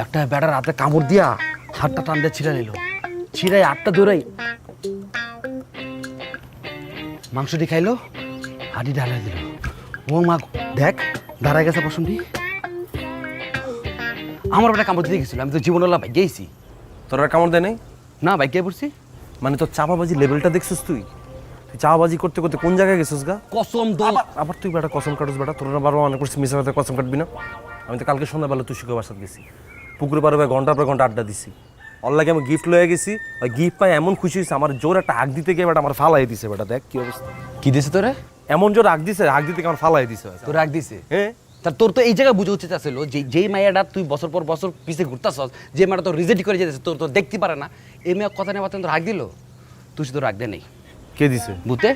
একটা ব্যাটার হাতে কামড় দিয়া হাতটা টান দিয়ে ছিঁড়ে নিল, ছিঁড়াই হাতটা ধরেই মাংসটি খাইলো, হাঁটি ঢালাই দিল। ও মা দেখ দাঁড়ায় গেছে পছন্দি। আমার বেটা কামড় দিতে গেছিল, আমি তো জীবনওয়ালা ভাই গেছি। তোর আর কামড় দেয় নাই? না ভাই কে পড়ছি। মানে তোর চাপাবাজি লেভেলটা দেখছিস তুই? তুই চাপাবাজি করতে করতে কোন জায়গায় গেছিস গা? কসম দল আবার তুই বেটা কসম কাটুস বেটা, তোর না বারবার অনেক করছিস মিশা কথা কসম কাটবি না। আমি তো কালকে সন্ধ্যাবেলা তুই শিখে বাসাত গেছি, পুকুরে পারে ঘন্টার পর ঘন্টা আড্ডা দিছি। ওর লাগে আমি গিফট লয়ে গেছি, ওই গিফট পাই এমন খুশি হয়েছে, আমার জোর একটা হাক দিতে গিয়ে বেটা আমার ফালাই দিছে। বেটা দেখ কি অবস্থা, কি দিছে তোরে? এমন জোর হাক দিছে, হাক দিতে গিয়ে আমার ফালাই দিছে। তোর রাগ দিছে? হ্যাঁ, তা তোর তো এই জায়গায় বুঝে উচিত আছিল যে যেই মাইয়াটা তুই বছর পর বছর পিছে ঘুরতাছস, যে মায়েরা তোর রিজেক্ট করে যেতেছে, তোর তো দেখতে পারে না, এই মেয়ে কথা নেই তোর রাগ দিল। তুই শুধু রাগ দে নেই কে দিছে? বুঝতে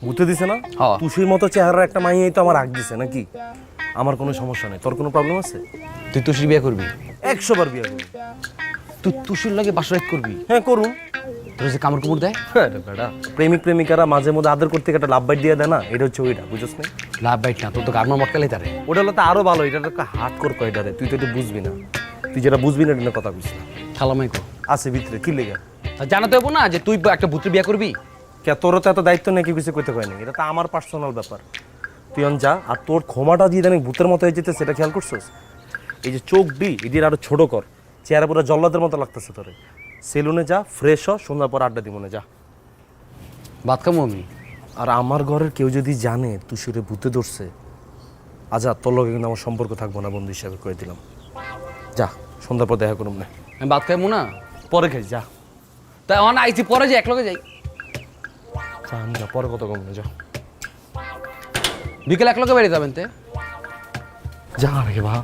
বুঝতে দিছে না? হ্যাঁ। তুষির মতো চেহারার একটা মাইয়াই তো আমার হাক দিছে নাকি? আমার কোনো সমস্যা নেই, তোর কোনো প্রবলেম আছে? তুই তুষির বিয়ে করবি? 100 বার বিয়ে করবি। তুই তুষির লাগে বাসরাইত করবি? হ্যাঁ করুন। তোর যে কামড় কুমড় দেয়, হ্যাঁ বেটা, প্রেমিক প্রেমিকারা মাঝে মধ্যে আদর করতে একটা লাভ বাইট দিয়ে দেয় না, এটা হচ্ছে ওইটা, বুঝছ না? লাভ বাইট না, তোর তো গার্মা মটকালেই তারে। ওটা হলো তো আরো ভালো, এটা তো একটা হার্ড কোর কয়টারে, তুই তো এটা বুঝবি না। তুই যেটা বুঝবি না এটা কথা বুঝবি না। খালামাই কো আছে ভিতরে কি লেগে? জানাতে হবো না যে তুই একটা ভূতের বিয়ে করবি? কে তোরও তো এত দায়িত্ব নেই, কি কিছু করতে কয় না, এটা তো আমার পার্সোনাল ব্যাপার। তুই অন যা, আর তোর ক্ষমাটা দিয়ে জানি ভূতের মতো হয়ে যেতে, সেটা খেয়াল করছিস? এই যে চোখ ডি এটির আরো ছোট কর, চেহারা পুরো জল্লাদের মতো লাগতেছে তোরে। সেলুনে যা, ফ্রেশ হ, সন্ধ্যার পর আড্ডা দিব না, যা। ভাত খামো আমি। আর আমার ঘরের কেউ যদি জানে তুই সুরে ভূতে ধরছে, আচ্ছা তোর লগে কিন্তু আমার সম্পর্ক থাকবো না, বন্ধু হিসাবে করে দিলাম। যা, সন্ধ্যার পর দেখা করুম না। আমি ভাত খাইমু না? পরে খাই, যা। তাই অন আইসি, পরে যে একলগে যাই। যা, আমি যা, পরে কত কম না, যা। বিকেল একলগে বেরিয়ে যাবেন তে? যা রে ভা।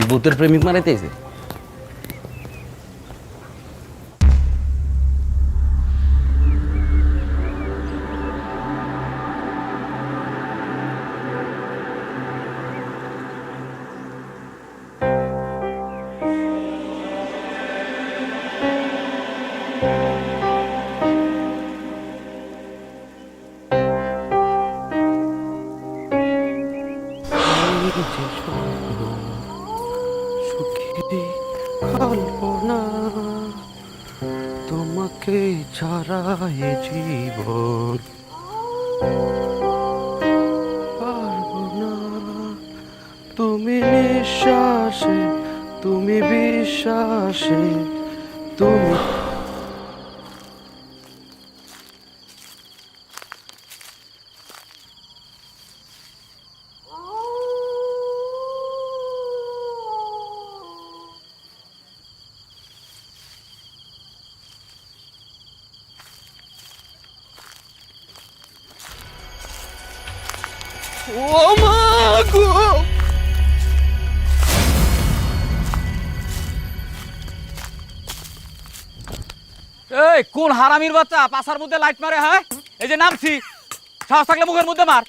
ভূতের প্রেমিক মারাইতেছে। কল্পনা তোমাকে ছাড়া এ জীবন পারবো না, তুমি নিঃশ্বাসে, তুমি বিশ্বাসে, তুমি ও মা গো। এই কোন হারামির বাচ্চা পাছার মধ্যে লাইট মারে? হ্যাঁ, এই যে নামছি, সাহস থাকলে মুখের মধ্যে মার।